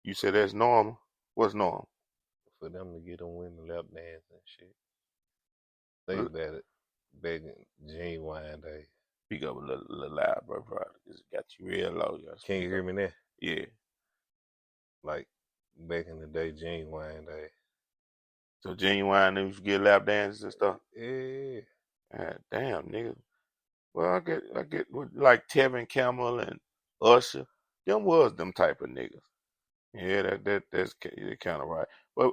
You said that's normal. What's normal? For them to get them women lap dance and shit. Think about it. Back in genuine days. Speak up a little loud, bro. It's got you real low. You Can you hear me now? Yeah. Like back in the day, genuine days. So genuine niggas get lap dances and stuff. Yeah. God damn, nigga. Well, I get like Tevin Campbell and Usher. Them was them type of niggas. Yeah, that's kind of right. But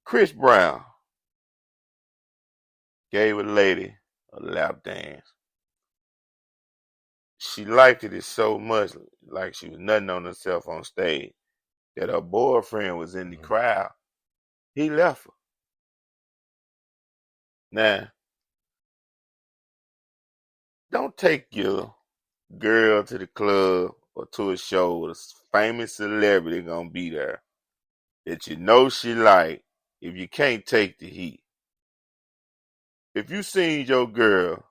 Chris Brown gave a lady a lap dance. She liked it so much, like she was nutting on herself on stage, that her boyfriend was in the crowd. He left her. Now, don't take your girl to the club or to a show with a famous celebrity gonna be there that you know she like if you can't take the heat. If you seen your girl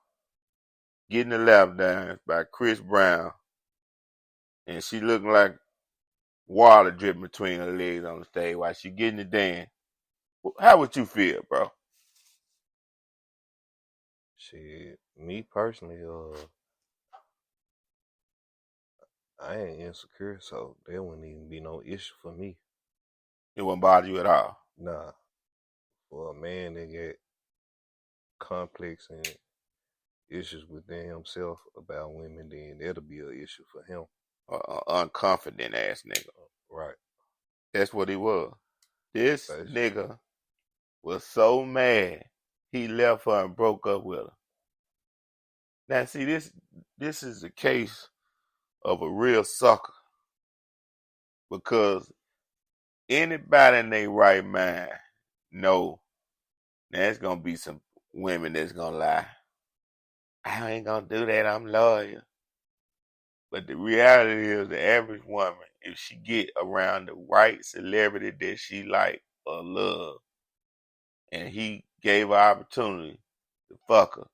getting a lap dance by Chris Brown and she looking like water dripping between her legs on the stage while she getting the dance, how would you feel, bro? Shit, me personally, I ain't insecure, so there wouldn't even be no issue for me. It wouldn't bother you at all. Nah, for a man that get complex and issues within himself about women, then that'll be an issue for him. Unconfident ass nigga. Right. That's what he was. This nigga was so mad he left her and broke up with her. Now see, this is a case of a real sucker, because anybody in their right mind know there's gonna be some women that's gonna lie. I ain't gonna do that, I'm loyal. But the reality is, the average woman, if she get around the right celebrity that she like or love, and he gave her opportunity to fuck her,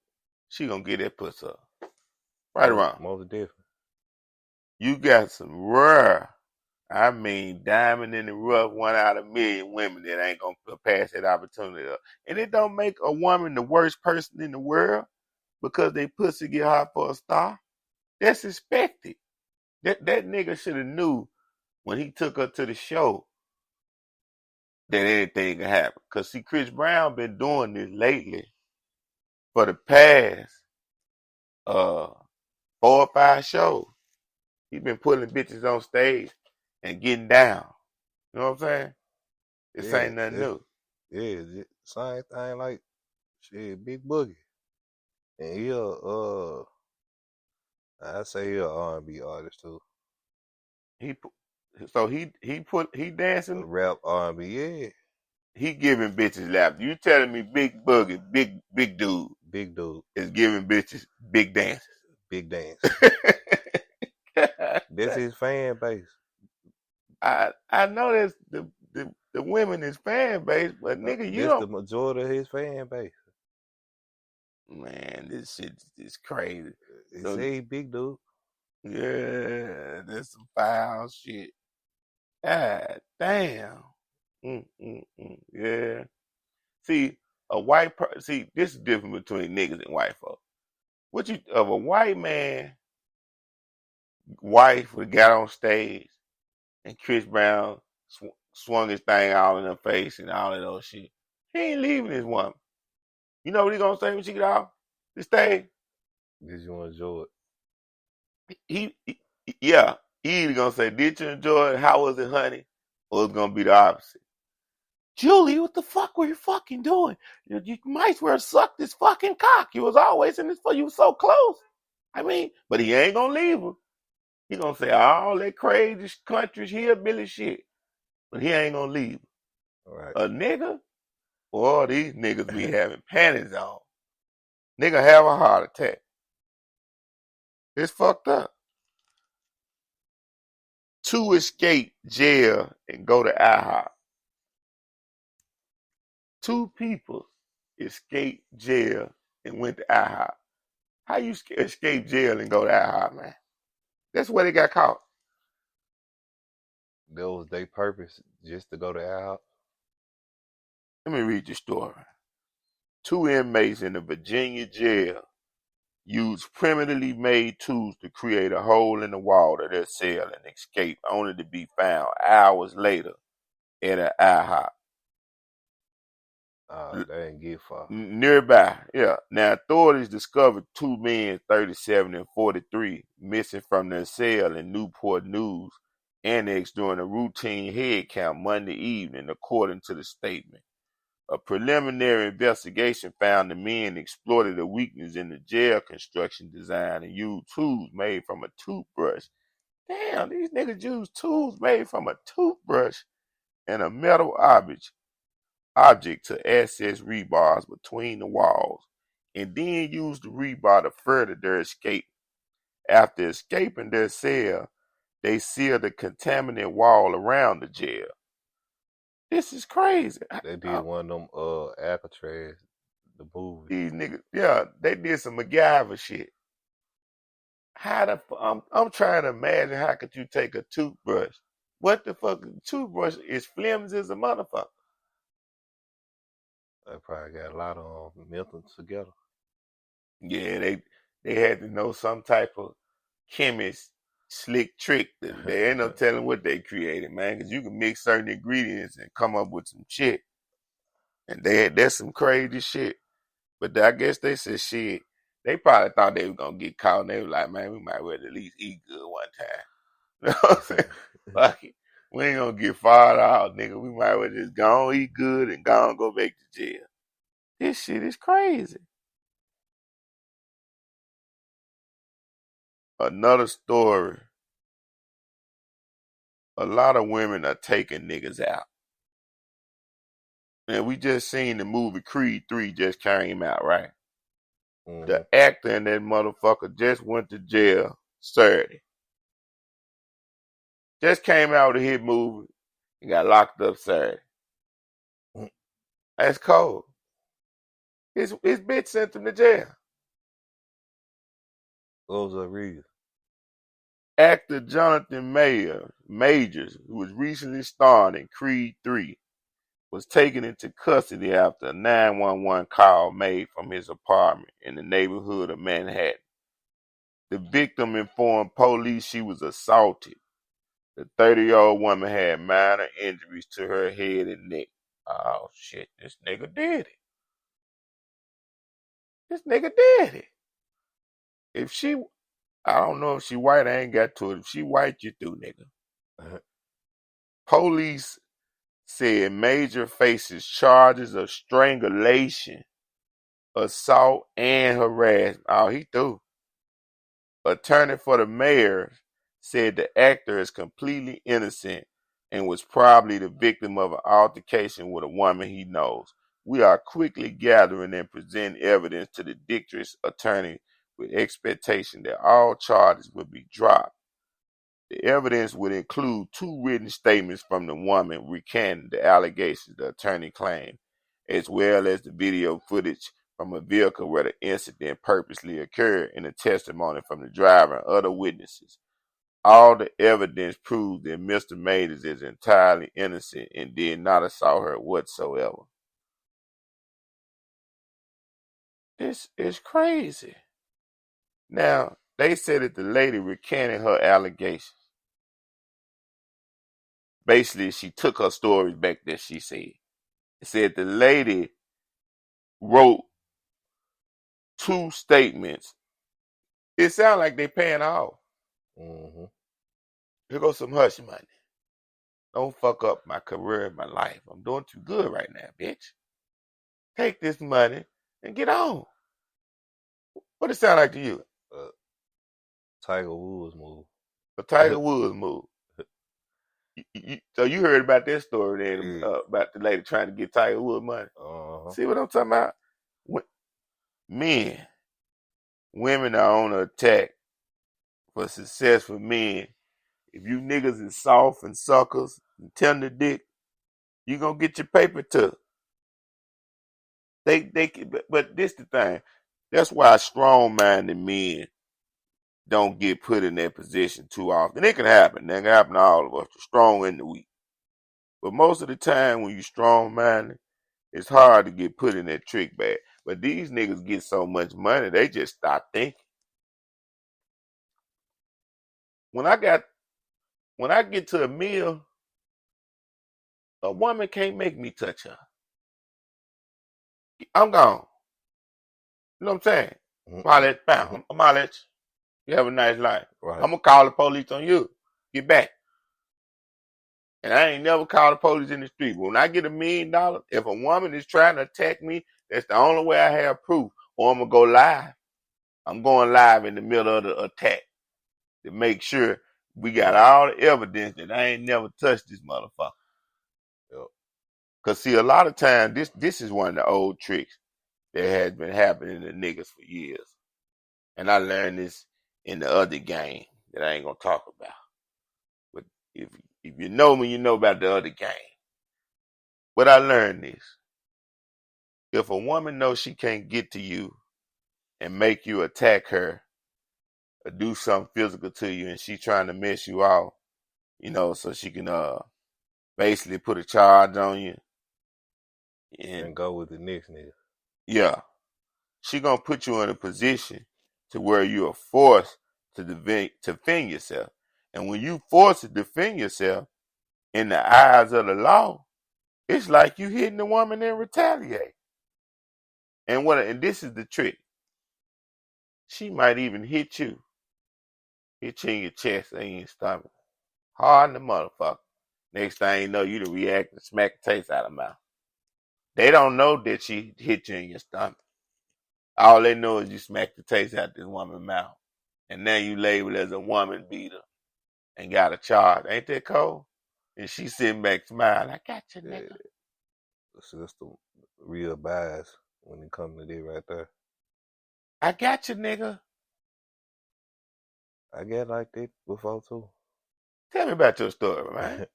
she gonna get that pussy up. Right around. Most different. You got some rare, I mean, diamond in the rough, 1 out of 1,000,000 women that ain't gonna pass that opportunity up. And it don't make a woman the worst person in the world because they pussy get hot for a star. That's expected. That nigga should have knew when he took her to the show that anything could happen. Cause see, Chris Brown been doing this lately for the past 4 or 5 shows. He been putting bitches on stage and getting down. You know what I'm saying? This ain't nothing new. Yeah, same thing like shit, Big Boogie. And I say he a R&B artist too. He dancing rap R&B, yeah. He giving bitches laps. You telling me Big Boogie, big dude, is giving bitches big dances? Big dance. That's his fan base. I know that's the women is fan base, but nigga, you that's don't. the majority of his fan base. Man, this shit is crazy. He say he big dude. Yeah, that's some foul shit. God damn. Yeah. See, this is different between niggas and white folks. Of a white man wife would got on stage and Chris Brown swung his thing all in her face and all of those shit. He ain't leaving his woman. You know what he gonna say when she get off the stage? Did you enjoy it? He either gonna say, "Did you enjoy it? How was it, honey?" Or it's gonna be the opposite. Julie, what the fuck were you fucking doing? You might as well suck this fucking cock. You was always in this for you were so close. I mean, but he ain't gonna leave her. He gonna say all that crazy country hillbilly shit, but he ain't gonna leave her. All right. A nigga, boy, these niggas be having panties on. Nigga have a heart attack. It's fucked up. To escape jail and go to IHOP. 2 people escaped jail and went to IHOP. How you escape jail and go to IHOP, man? That's where they got caught. That was their purpose, just to go to our house. Let me read the story. Two inmates in a Virginia jail used primitively made tools to create a hole in the wall of their cell and escape, only to be found hours later at an IHOP They didn't get far. nearby. Yeah. Now, authorities discovered two men, 37 and 43, missing from their cell in Newport News Annex during a routine head count Monday evening, according to the statement. A preliminary investigation found the men exploited a weakness in the jail construction design and used tools made from a toothbrush. Damn, these niggas use tools made from a toothbrush and a metal object to access rebars between the walls, and then used the rebar to further their escape. After escaping their cell, they sealed the contaminant wall around the jail. This is crazy. They did one of them Alcatraz, the movie. These niggas, yeah, they did some MacGyver shit. I'm trying to imagine how could you take a toothbrush? What the fuck? Toothbrush is flimsy as a motherfucker. They probably got a lot of methods together. Yeah, they had to know some type of chemist slick trick. They ain't no telling what they created, man. Because you can mix certain ingredients and come up with some shit, and that's some crazy shit. But I guess they said shit. They probably thought they was gonna get caught, and they was like, man, we might well at least eat good one time. You know what I'm saying? Fuck it. We ain't gonna get fired out, nigga. We might well just go on, eat good, and go on, go back to jail. This shit is crazy. Another story. A lot of women are taking niggas out. And we just seen the movie Creed 3 just came out, right? Mm-hmm. The actor in that motherfucker just went to jail Saturday. Just came out with a hit movie and got locked up Saturday. That's cold. His bitch sent him to jail. What was the reason? Actor Jonathan Majors, who was recently starred in Creed 3, was taken into custody after a 911 call made from his apartment in the neighborhood of Manhattan. The victim informed police she was assaulted. The 30-year-old woman had minor injuries to her head and neck. Oh shit, this nigga did it. This nigga did it. If she, I don't know if she white, I ain't got to it. If she white, you through, nigga. Police said Major faces charges of strangulation, assault, and harassment. Oh, he through. Attorney for the mayor said the actor is completely innocent and was probably the victim of an altercation with a woman he knows. We are quickly gathering and presenting evidence to the district's attorney with expectation that all charges will be dropped. The evidence would include two written statements from the woman recanting the allegations, the attorney claimed, as well as the video footage from a vehicle where the incident purposely occurred and the testimony from the driver and other witnesses. All the evidence proves that Mr. Majors is entirely innocent and did not assault her whatsoever. This is crazy. Now, they said that the lady recanted her allegations. Basically, she took her stories back that she said. It said the lady wrote two statements. It sounds like they paying off. Mm-hmm. Here goes some hush money. Don't fuck up my career and my life. I'm doing too good right now, bitch. Take this money and get on. What it sound like to you? Tiger Woods move. A Tiger Woods move. So you heard about this story then about the lady trying to get Tiger Woods money. See what I'm talking about? Men, women are on attack for successful men. If you niggas is soft and suckers and tender dick, you gonna get your paper took. But this the thing. That's why strong-minded men don't get put in that position too often. It can happen. That can happen to all of us, the strong and the weak. But most of the time when you strong minded, it's hard to get put in that trick bag. But these niggas get so much money, they just stop thinking. When I get to a meal, a woman can't make me touch her. I'm gone. You know what I'm saying? Mm-mm. Mileage, bam, mileage. You have a nice life. Right. I'm gonna call the police on you. Get back. And I ain't never called the police in the street. But when I get $1 million, if a woman is trying to attack me, that's the only way I have proof. Or I'm gonna go live. I'm going live in the middle of the attack to make sure we got Yeah. all the evidence that I ain't never touched this motherfucker. Yep. Cause see, a lot of times this is one of the old tricks that has been happening to niggas for years. And I learned this in the other game that I ain't gonna talk about. But if you know me, you know about the other game. But I learned this. If a woman knows she can't get to you and make you attack her or do something physical to you and she trying to mess you off, so she can basically put a charge on you. And And go with the next nigga. yeah, she gonna put you in a position to where you are forced to defend yourself. And when you forced to defend yourself in the eyes of the law, it's like you hitting the woman and retaliate. And this is the trick. She might even hit you in your chest or in your stomach. Hard in the motherfucker. Next thing you know, you done react and smack the taste out of her mouth. They don't know that she hit you in your stomach. All they know is you smack the taste out this woman's mouth. And now you labeled as a woman beater and got a charge. Ain't that cold? And she sitting back smiling. I got you, Yeah. nigga. So that's the real bias when it comes to that right there. I got you, nigga. I get like that before too. Tell me about your story, man.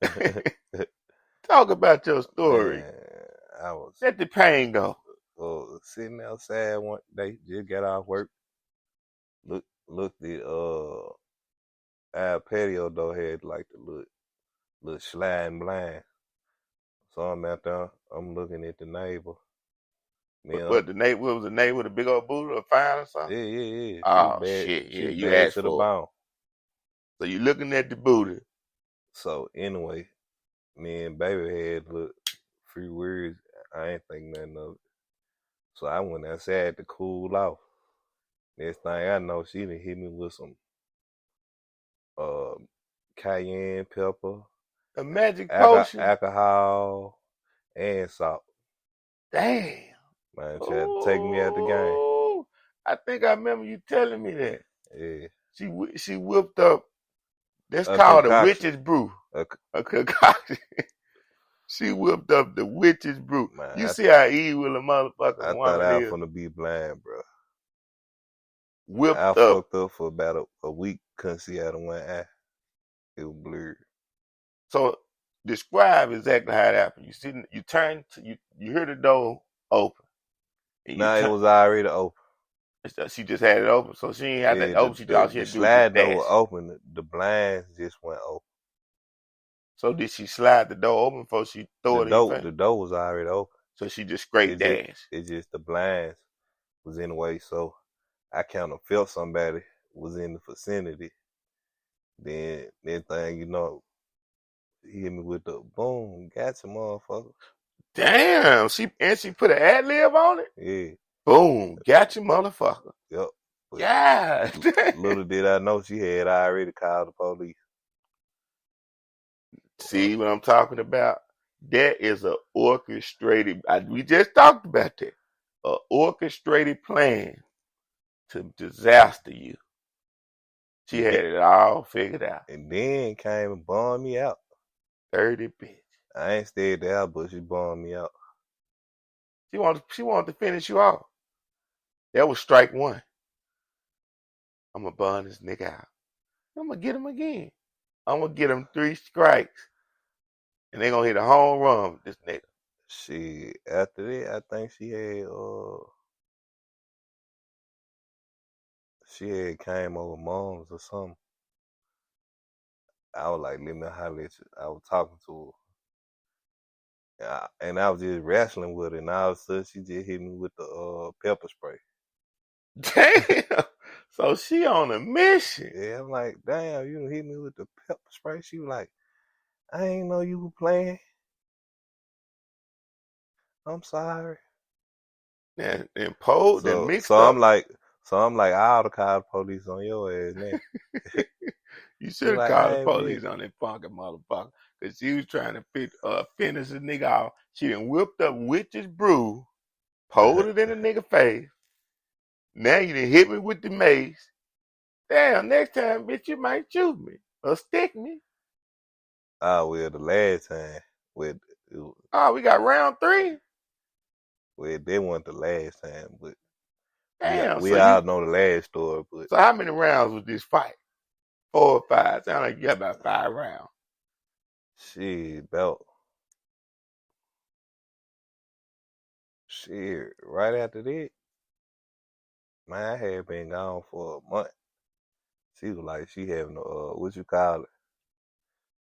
Talk about your story. Man, I was Let the pain go. sitting outside one day, just got off work. Looked at our patio door had like the little sliding blind. So I'm out there, I'm looking at the neighbor. Man, What the neighbor was the neighbor with a big old booty or fine or something? yeah. Oh shit, yeah, She you bad asked to the for it. bone. So you looking at the booty. So anyway, me and baby had a few words. I ain't think nothing of it. So I went outside to cool off. Next thing I know, she done hit me with some uh, cayenne pepper, A magic potion. alcohol, and salt. Damn. Man, tried to take me out the game. Oh, I think I remember you telling me that. Yeah, She whipped up. That's a called a concoction. witch's brew. A, A concoction. She whipped up the witch's brew. You man, see how evil a motherfucking I thought woman I was is. gonna be blind, bro. I Whipped up. fucked up for about a week. Couldn't see out of one eye. It was blurred. So describe exactly how it happened. You turn, you hear the door open, and you Nah, it turn. was already open. She just had it open, so she ain't had Yeah, that open. All she the had to do was just slide door dash. was open. The blinds just went open. So did she slide the door open before she throw it in your face? The door was already open. So she just straight It just dash. it just the blinds was in the way, so I kind of felt somebody was in the vicinity. Then that thing, he hit me with the boom, gotcha, motherfucker. Damn, she put an ad lib on it. Yeah, Boom, got you, motherfucker. yep. But Yeah. little did I know she had already called the police. See what I'm talking about? That is a orchestrated. We just talked about that. A orchestrated plan to disaster you. She And had then, it all figured out. and then came and bombed me out. 30 bitch. I ain't stayed at the house, but she bombed me out. She wanted to finish you off. That was strike one. I'm gonna burn this nigga out. I'm gonna get him again. I'm gonna get him 3 strikes, and they gonna hit a home run with this nigga. After that, I think she had came over moms or something. I was like, let me holler at you. I was talking to her. And I was just wrestling with her, and all of a sudden she just hit me with the pepper spray. Damn. So she on a mission. Yeah, I'm like, damn, you done hit me with the pepper spray. She was like, I ain't know you were playing. I'm sorry. And pulled and So mixed so I'm up. like so I'm like, I ought to call the police on your ass now. You She should have like, called the I ain't police been. on that funky motherfucker. Cause she was trying to finish the nigga off. She done whipped up witch's brew, pulled it in the nigga face. Now you done hit me with the mace. Damn, next time, bitch, you might shoot me or stick me. Oh well, the last time with Oh, we got round 3. well, they weren't the last time, but we Damn, we all know the last story. But so how many rounds was this fight? 4 or 5. Sound like you got about 5 rounds. shit, about shit. Right after that, man, I had been gone for a month. She was like, she having a what you call it?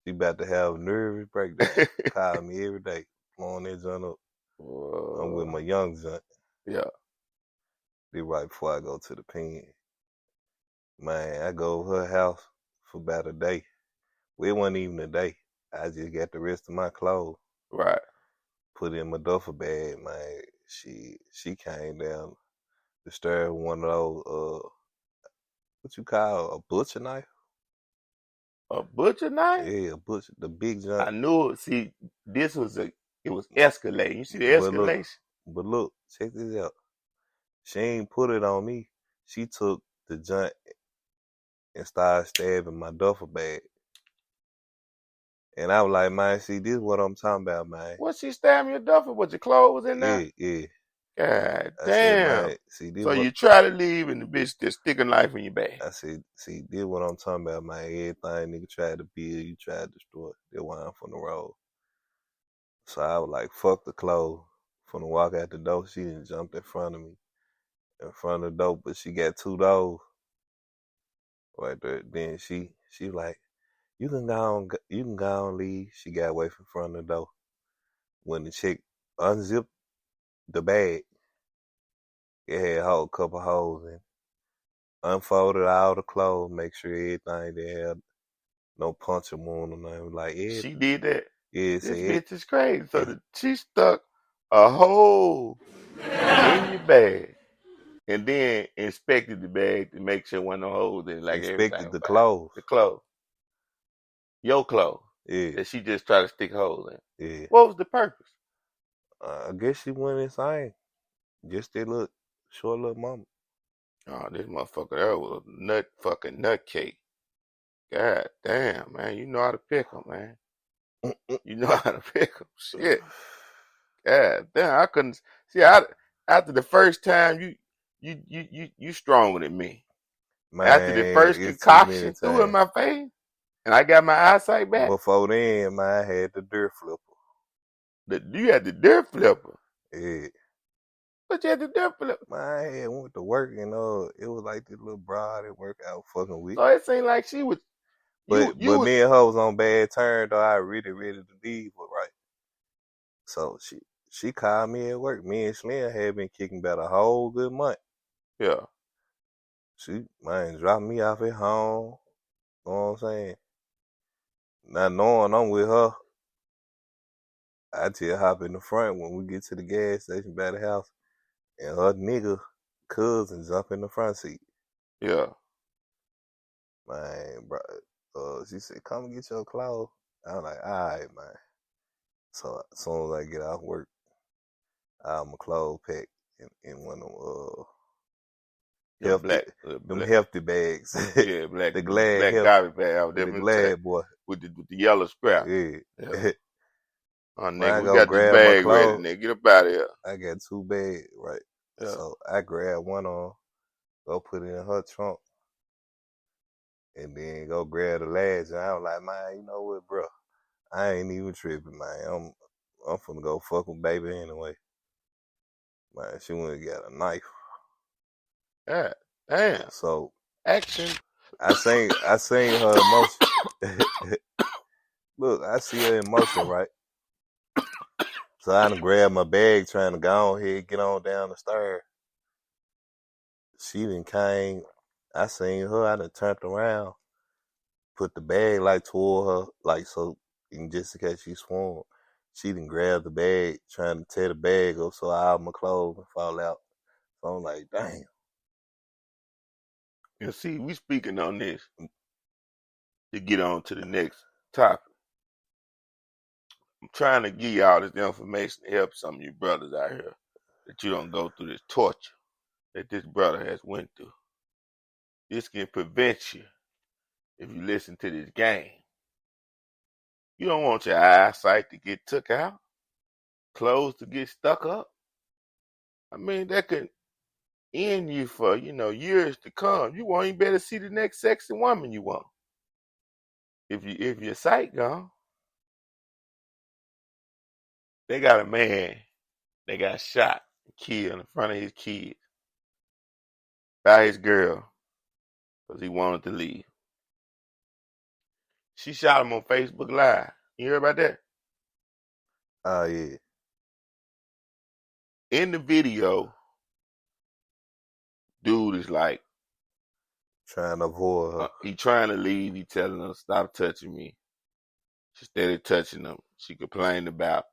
She about to have a nervous breakdown. Call me every day, blowing that joint up. I'm with my young joint. Yeah. Be right before I go to the pen. Man, I go to her house for about a day. Well, it wasn't even a day. I just got the rest of my clothes, Right. put in my duffel bag, man. She came down the stairs with one of those what you call a butcher knife? A butcher knife? Yeah, a butcher, the big I junk. knew it. See, it was escalating. You see the But look, escalation? check this out. She ain't put it on me. She took the junk and started stabbing my duffel bag. And I was like, man, see, this is what I'm talking about, man. What she stabbing your duffel? What, your clothes was in there? Yeah, yeah. God I said, damn. man, see, this So what you try to leave and the bitch just stick a knife in your bag. I said, see, this what I'm talking about, man. Everything nigga tried to build, you tried to destroy. That's why I'm from the road. So I was like, fuck the clothes. From the walk out the door, she done jumped in front of me, in front of the door, but she got 2 doors right there. Then she like, you can go on, leave. She got away from front of the door. When the chick unzipped the bag, it had a whole couple holes in it. Unfolded all the clothes, make sure everything they had no puncture wound or nothing. Like, yeah, She did that. yeah, This say bitch is crazy. So it, she stuck a hole in your bag and then inspected the bag to make sure there wasn't no holes in it, like everything inspected was the fine. clothes. The clothes. Your clothes. Yeah, That she just tried to stick holes in. yeah. What was the purpose? I guess she went insane. Just that little short little mama. Oh, this motherfucker there was a fucking nut cake. God damn, man. You know how to pick 'em, man. You know how to pick 'em. Shit. God damn, I couldn't see. After the first time, you stronger than me. After the Man, first it's too many concoction threw in times. my face, and I got my eyesight back. Before then, man, I had the dirt flipper. You had the dirt flipper. Yeah. But you had the dirt flipper. Man, I had went to work and it was like this little broad at work I was fucking with. So it seemed like she was But me and her was on bad terms though. I really ready to leave, but right. So she called me at work. Me and Slim had been kicking about a whole good month. Yeah. She man dropped me off at home. You know what I'm saying? Not knowing I'm with her, I just hop in the front when we get to the gas station by the house, and her nigga cousin jump in the front seat. Yeah. Man, bro, she said, "Come and get your clothes." I was like, "All right, man." So as soon as I get off work, I have my clothes packed in one of them Them hefty, them hefty bags. yeah, black the glad black heft, garbage bag out the there glad boy. with the yellow scrap. Yeah. Yeah. Oh, Man, I nigga, we go got this grab my bag ready, clothes. nigga. Get up out of here. I got 2 bags, right? Yeah. So I grab one on, go put it in her trunk, and then go grab the last. And I was like, man, you know what, bro? I ain't even tripping, man. I'm finna go fuck with baby anyway. Man, she went and got a knife. God damn. So Action. I seen her emotion. Look, I see her emotion, right? So I done grabbed my bag trying to go on here, get on down the stairs. She done came. I seen her. I done turned around, put the bag like toward her, like so, in just in case she swung. She done grabbed the bag, trying to tear the bag up so all my clothes would fall out. So I'm like, damn. And see, we speaking on this to get on to the next topic. I'm trying to give y'all this information to help some of you brothers out here that you don't go through this torture that this brother has went through. This can prevent you if you listen to this game. You don't want your eyesight to get took out, clothes to get stuck up. I mean, that could end you for, years to come. You won't even better see the next sexy woman you want. If your sight gone. They got a man that got shot and killed in front of his kids by his girl because he wanted to leave. She shot him on Facebook Live. You hear about that? Oh yeah. In the video, dude is like, Trying to avoid her. he trying to leave. He telling her, stop touching me. She started touching him. She complained about,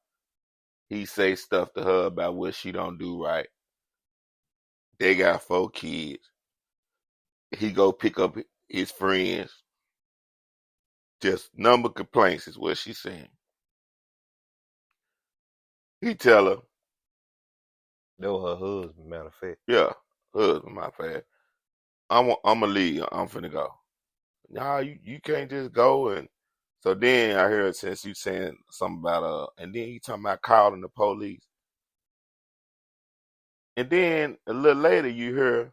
he say stuff to her about what she don't do right. They got 4 kids. He go pick up his friends. Just number complaints is what she's saying. He tell her, That was her husband, matter of fact. yeah, husband, my bad. I'm gonna leave. I'm finna go. Nah, you can't just go. And so then I heard since you saying something about and then you talking about calling the police. And then a little later you hear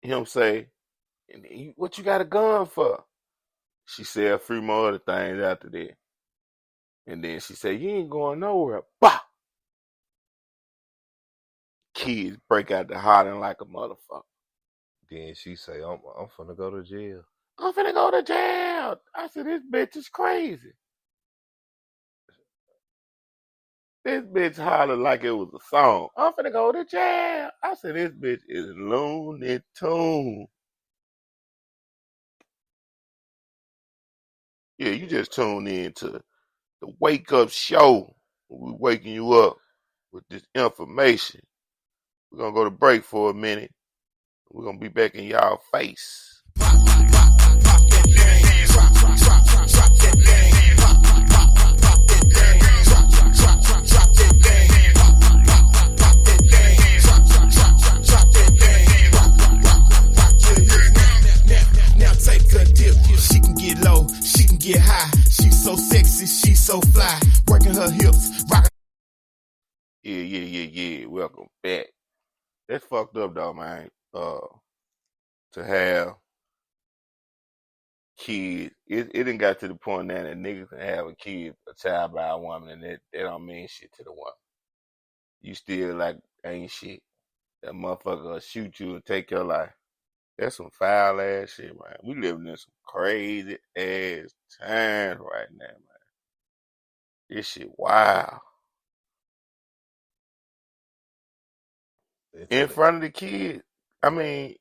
him say, "What you got a gun for?" She said a few more other things after that. And then she said, "You ain't going nowhere." Bah! Kids break out the hollering like a motherfucker. Then she say, I'm finna go to jail. I'm finna go to jail. I said, this bitch is crazy. This bitch hollered like it was a song. I'm finna go to jail. I said, this bitch is Looney Tune. Yeah, you just tuned in to the Wake Up Show. We're waking you up with this information. We're gonna go to break for a minute. We're gonna be back in y'all face. Take a dip, she can get low, she can get high. She's so sexy, she's so fly. Working her hips, rocking. Yeah. Welcome back. That's fucked up though, man. To have kids, it done got to the point now that niggas can have a child by a woman, and that don't mean shit to the woman. You still like ain't shit. That motherfucker will shoot you and take your life. That's some foul ass shit, man. We living in some crazy ass times right now, man. This shit wild. In front of the kids. I mean,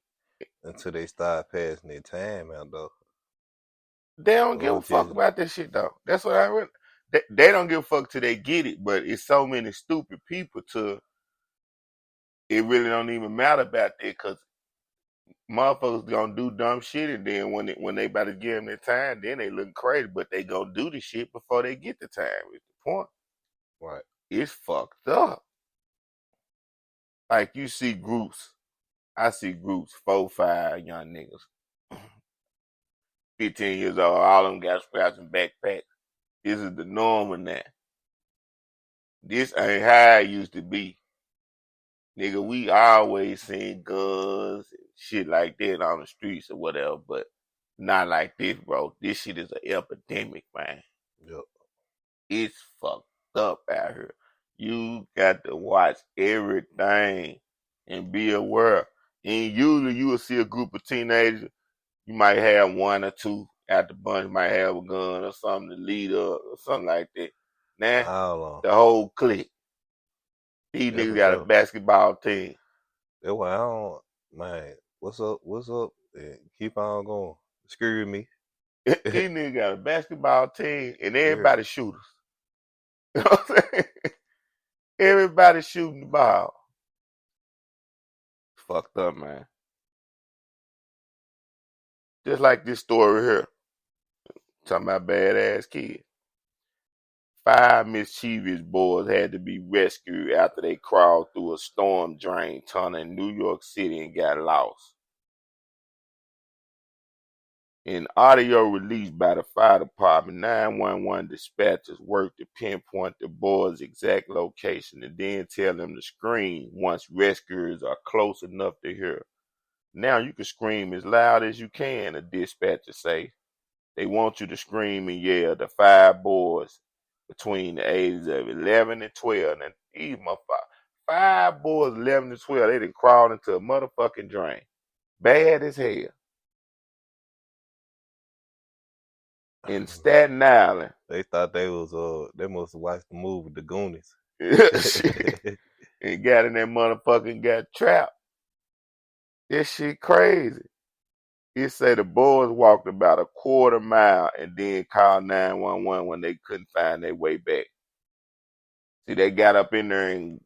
until they start passing their time out though. they don't give a fuck about that shit though. That's what I read. They don't give a fuck till they get it, but it's so many stupid people to it really don't even matter about that because motherfuckers gonna do dumb shit, and then when they about to give them their time, then they look crazy, but they gonna do the shit before they get the time. Is the point? Right. It's fucked up. Like you see groups, I see groups, 4, 5 young niggas, 15 years old, all of them got straps and backpacks. This is the normal now. This ain't how it used to be. Nigga, we always seen guns and shit like that on the streets or whatever, but not like this, bro. This shit is an epidemic, man. Yep. It's fucked up out here. You got to watch everything and be aware. And usually you will see a group of teenagers. You might have one or two at the bunch, might have a gun or something to lead up or something like that. Now, How long? the whole clique. These Yeah, niggas for got a sure. basketball team. That's why I don't, man. What's up? What's up? And keep on going. Screw me. These niggas got a basketball team and Yeah. everybody shooters. You know what I'm saying? Everybody shooting the ball. Fucked up, man. Just like this story here. Talking about badass kids. 5 mischievous boys had to be rescued after they crawled through a storm drain tunnel in New York City and got lost. In audio released by the fire department, 911 dispatchers worked to pinpoint the boys' exact location and then tell them to scream once rescuers are close enough to hear. Now you can scream as loud as you can, a dispatcher say. They want you to scream and yell. The 5 boys between the ages of 11 and 12. And these motherfuckers, 5 boys 11 to 12, they done crawled into a motherfucking drain. Bad as hell. In Staten Island. They thought they was they must have watched the movie The Goonies. Shit. And got in that motherfucking got trapped. This shit crazy. It say the boys walked about a quarter mile and then called 911 when they couldn't find their way back. See, they got up in there and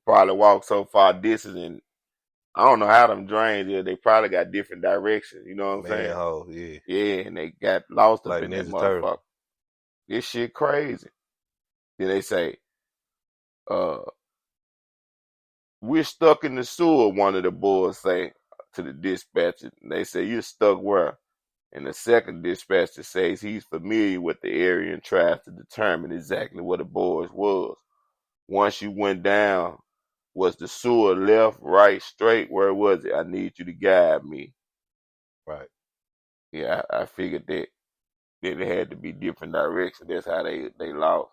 probably walked so far distance, and I don't know how them drains is. They probably got different directions. You know what I'm saying? Manhole, yeah. Yeah, and they got lost up Like in that Ninja Turtle. motherfucker. This shit crazy. Then they say, we're stuck in the sewer, one of the boys say to the dispatcher. They say, you're stuck where? And the second dispatcher says he's familiar with the area and tries to determine exactly where the boys was. Once you went down, was the sewer left, right, straight? Where was it? I need you to guide me. Right. Yeah, I figured that it had to be different directions. That's how they lost.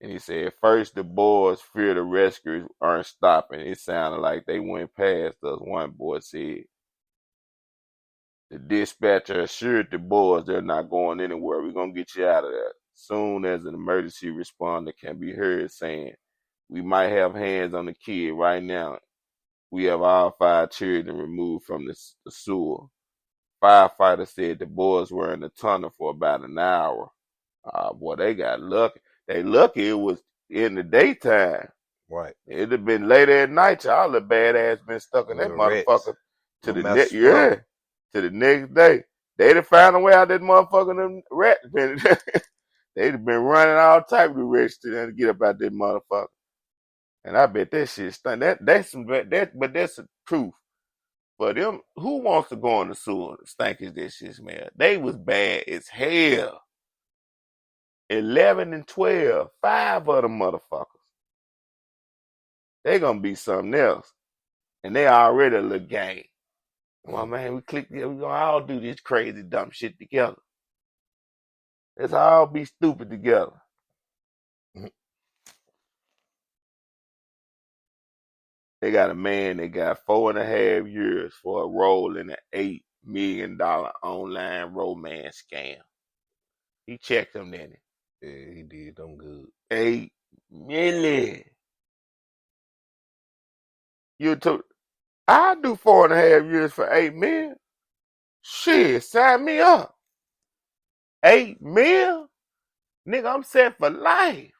And he said, at first the boys fear the rescuers aren't stopping. It sounded like they went past us, one boy said. The dispatcher assured the boys they're not going anywhere. We're going to get you out of there. Soon as an emergency responder can be heard saying, we might have hands on the kid right now. We have all 5 children removed from the sewer. Firefighters said the boys were in the tunnel for about an hour. Boy, they got lucky. They lucky it was in the daytime. Right. It'd have been later at night. Y'all the badass been stuck in that Little rats. motherfucker to Little the mouse to the next day. They'd have found a way out that motherfucker. Them rats been they'd have been running all type of directions to get up out that motherfucker. And I bet that shit stink. That's the truth. But them who wants to go in the sewer? Stink as that shit smell. They was bad as hell. 11 and 12, 5 of them motherfuckers. They gonna be something else. And they already a little gang. Well, man, we gonna all do this crazy dumb shit together. Let's all be stupid together. They got a man that got 4.5 years for a role in an $8 million online romance scam. He checked them, didn't he? Yeah, he did them good. 8 million. You took I do 4.5 years for 8 million. Shit, sign me up. 8 mil? Nigga, I'm set for life.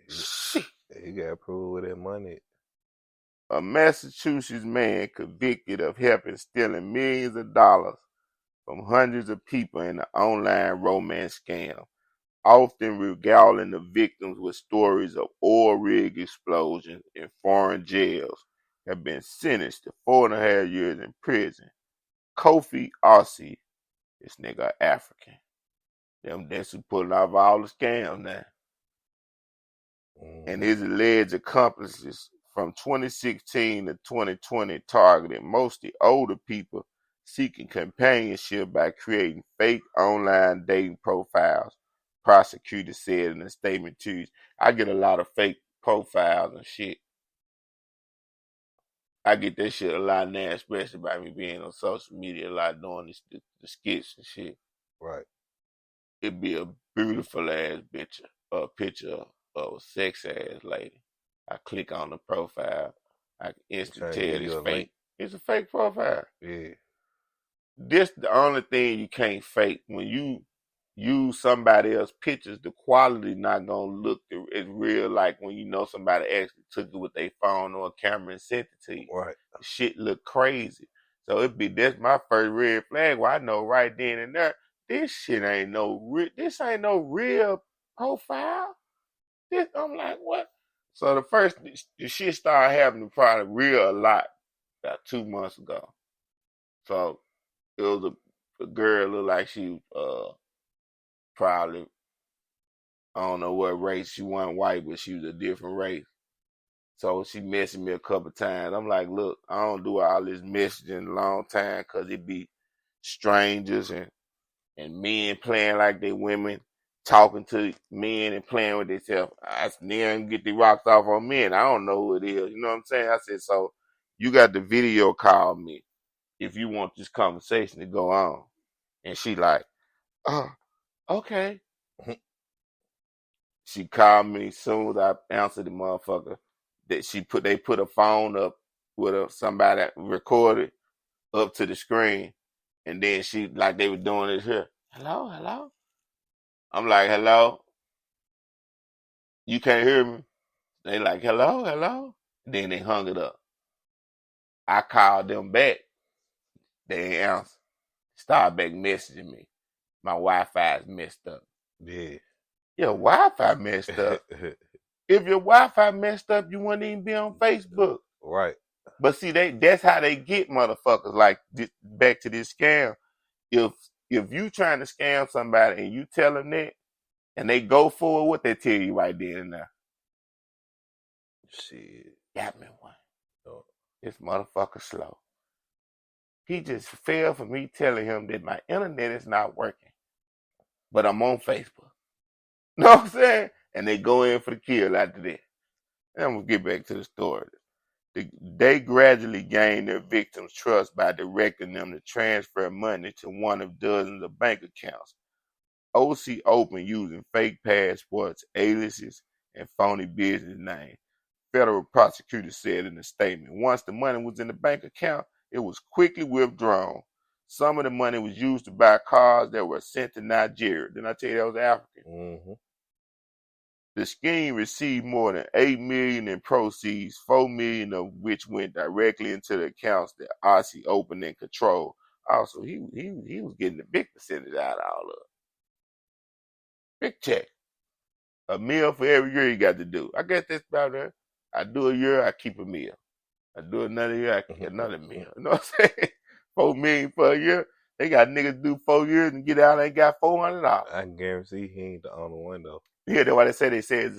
Shit. He got approved with that money. A Massachusetts man convicted of helping stealing millions of dollars from hundreds of people in an online romance scam, often regaling the victims with stories of oil rig explosions in foreign jails, have been sentenced to 4.5 years in prison. Kofi Aussie, this nigga African. That's who pulling off all the scams now. And his alleged accomplices from 2016 to 2020 targeted mostly older people seeking companionship by creating fake online dating profiles, prosecutors said in a statement Tuesday. I get a lot of fake profiles and shit. I get that shit a lot now, especially by me being on social media a lot, doing the skits and shit. Right. It'd be a beautiful ass picture of a sex ass lady. I click on the profile, I can instantly Trying to give tell it's you a fake. link. It's a fake profile. Yeah. This the only thing you can't fake. When you use somebody else's pictures, the quality not gonna look as real like when you know somebody actually took it with their phone or a camera and sent it to you. Right. The shit look crazy. So that's my first red flag where I know right then and there, this ain't no real profile. I'm like, what? So the shit started happening probably real a lot about 2 months ago. So it was a girl looked like she probably, I don't know what race, she wasn't white, but she was a different race. So she messaged me a couple times. I'm like, look, I don't do all this messaging a long time because it be strangers and men playing like they women, talking to men and playing with themselves. I never get the rocks off on men. I don't know who it is. You know what I'm saying? I said, so you got the video call me if you want this conversation to go on. And she like, oh, okay. She called me soon as I answered the motherfucker. That they put a phone up with somebody that recorded up to the screen, and then she like they were doing this here. Hello, hello. I'm like, hello. You can't hear me. They like, hello, hello. Then they hung it up. I called them back. They ain't answer. Start back messaging me. My Wi-Fi is messed up. Yeah. Your Wi-Fi messed up. If your Wi-Fi messed up, you wouldn't even be on Facebook. Right. But see, that's how they get motherfuckers. Like back to this scam. If you trying to scam somebody and you tell them that, and they go for it, what they tell you right then and there? Shit. Got me one. Oh. This motherfucker slow. He just fell for me telling him that my internet is not working, but I'm on Facebook. Know what I'm saying? And they go in for the kill after that. And I'm gonna get back to the story. They gradually gain their victims' trust by directing them to transfer money to one of dozens of bank accounts. OC opened using fake passports, aliases, and phony business names. Federal prosecutors said in a statement. Once the money was in the bank account, it was quickly withdrawn. Some of the money was used to buy cars that were sent to Nigeria. Didn't I tell you that was African? Mm-hmm. The scheme received more than $8 million in proceeds, $4 million of which went directly into the accounts that Ossie opened and controlled. Also, he was getting a big percentage out of all of it. Big check. A meal for every year you got to do. I guess that's about it. I do a year, I keep a meal. I do another year, I keep another meal. You know what I'm saying? 4 million for a year. They got niggas do 4 years and get out and got $400. I can guarantee he ain't the only one though. Yeah, that's why they say it's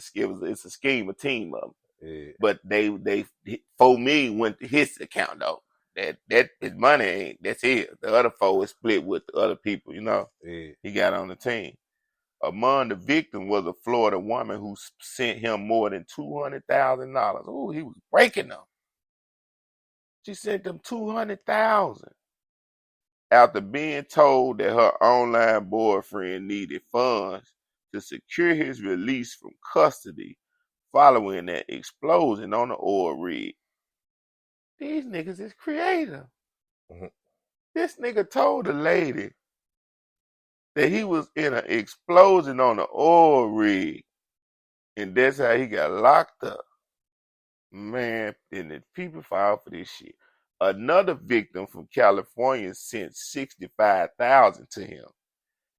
a scheme, a team of them. Yeah. But they 4 million went to his account though. That his money ain't. That's it. The other 4 is split with the other people. You know, Yeah. he got on the team. Among the victims was a Florida woman who sent him more than $200,000. Oh, he was breaking them. She sent them $200,000 after being told that her online boyfriend needed funds to secure his release from custody following an explosion on the oil rig. These niggas is creative. Mm-hmm. This nigga told the lady that he was in an explosion on the oil rig, and that's how he got locked up. Man, and the people fall for this shit. Another victim from California sent $65,000 to him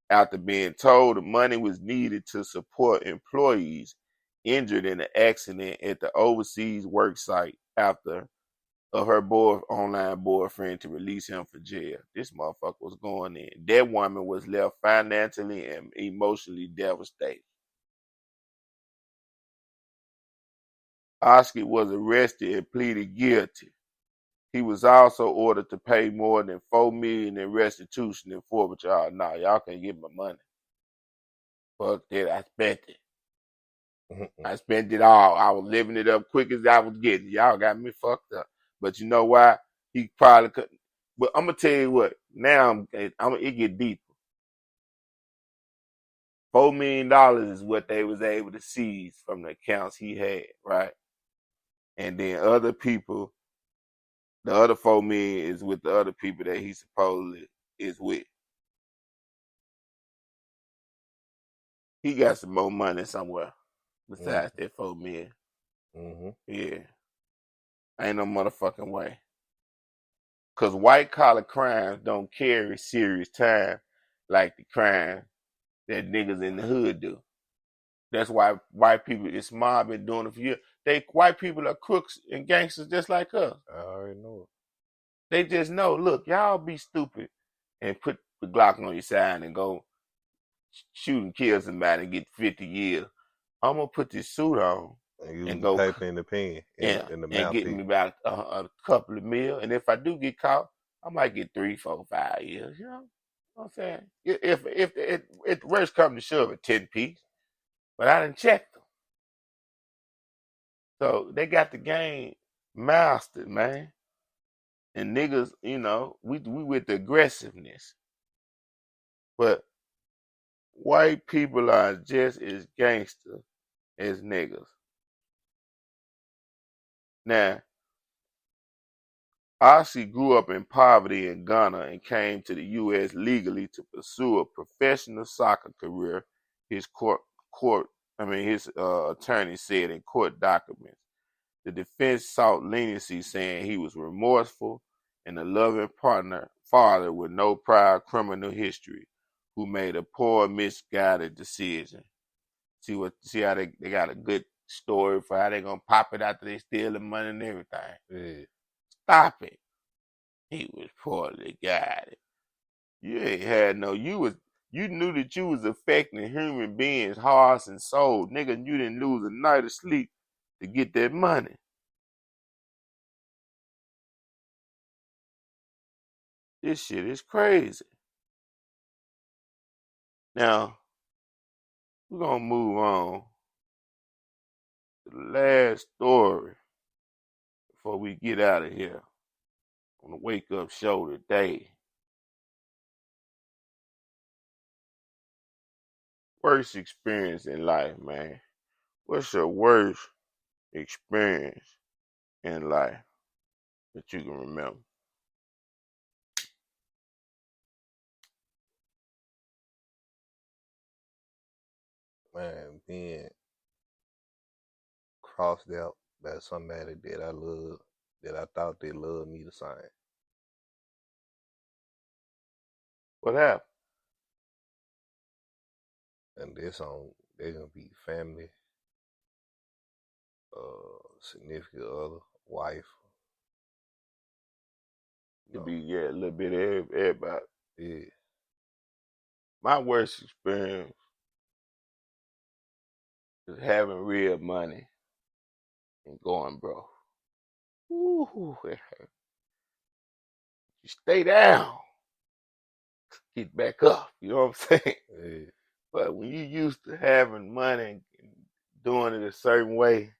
after being told the money was needed to support employees injured in an accident at the overseas work site after of her online boyfriend to release him for jail. This motherfucker was going in. That woman was left financially and emotionally devastated. Oscar was arrested and pleaded guilty. He was also ordered to pay more than $4 million in restitution and forfeiture. Oh, nah, y'all can't get my money. Fuck that, I spent it. I spent it all. I was living it up quick as I was getting. Y'all got me fucked up. But you know why? He probably couldn't. But I'm gonna tell you what. Now it get deeper. $4 million is what they was able to seize from the accounts he had, right? And then other people, the other 4 million is with the other people that he supposedly is with. He got some more money somewhere besides that 4 million. Mm-hmm. Yeah, ain't no motherfucking way. Cause white collar crimes don't carry serious time like the crime that niggas in the hood do. That's why white people, it's mob been doing it for years. White people are crooks and gangsters just like us. I already know They just know, look, y'all be stupid and put the Glock on your side and go shoot and kill somebody and get 50 years. I'm gonna put this suit on it. And use and the go paper and the pen and the and get mouthpiece. me about a couple of mil. And if I do get caught, I might get 3, 4, 5 years. You know what I'm saying? If the worst come to shove, a 10 piece. But I didn't check them, so they got the game mastered, man. And niggas, you know, we with the aggressiveness, but white people are just as gangster as niggas. Now, Ossie grew up in poverty in Ghana and came to the U.S. legally to pursue a professional soccer career. His his attorney said in court documents. The defense sought leniency, saying he was remorseful and a loving father with no prior criminal history, who made a poor, misguided decision. See how they got a good story for how they gonna pop it after they steal the money and everything. Yeah. Stop it. He was poorly guided. You ain't had no. You knew that you was affecting human beings' hearts and souls, nigga. And you didn't lose a night of sleep to get that money. This shit is crazy. Now we're gonna move on to the last story before we get out of here on the wake up show today. Worst experience in life, man. What's your worst experience in life that you can remember? Man, being crossed out by somebody that I love, that I thought they loved me the same. What happened? And they're gonna be family, significant other, wife. Could be a little bit of everybody. Yeah. My worst experience is having real money and going broke. Ooh, it hurt. You stay down, get back up. You know what I'm saying? Yeah. But when you used to having money and doing it a certain way,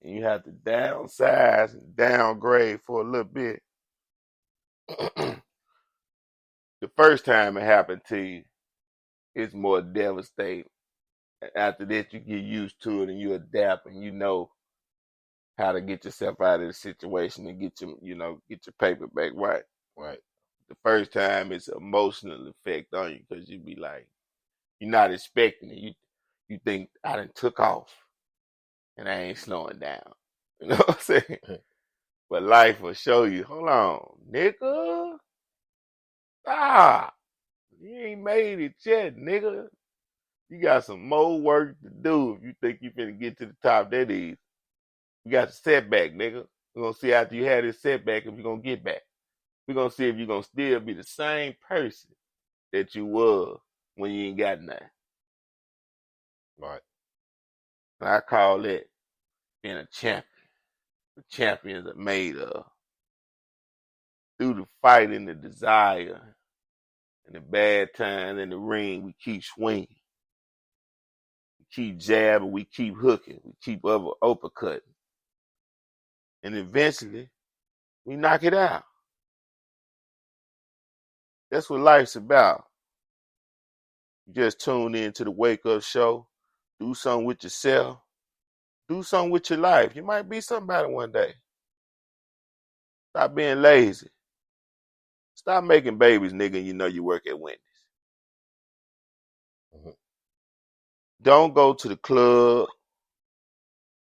and you have to downsize and downgrade for a little bit, the first time it happened to you, it's more devastating. After that, you get used to it and you adapt and you know how to get yourself out of the situation and get your paper back right. Right. The first time, it's an emotional effect on you because you be like, you're not expecting it. You think I done took off and I ain't slowing down. You know what I'm saying? But life will show you, hold on, nigga. Stop. You ain't made it yet, nigga. You got some more work to do if you think you finna get to the top. That is. You got a setback, nigga. We're gonna see after you had this setback if you're gonna get back. We're gonna see if you're gonna still be the same person that you was when you ain't got nothing. Right. And I call it being a champion. The champions are made of through the fight and the desire and the bad times in the ring. We keep swinging, we keep jabbing, we keep hooking, we keep uppercutting, and eventually We knock it out. That's what life's about. You just tune in to the Wake Up Show. Do something with yourself. Do something with your life. You might be somebody one day. Stop being lazy. Stop making babies, nigga, and you know you work at Wendy's. Mhm. Don't go to the club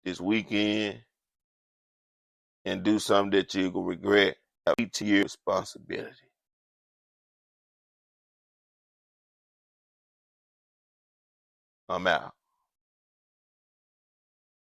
this weekend and do something that you're going to regret. Be to your responsibility. I'm out.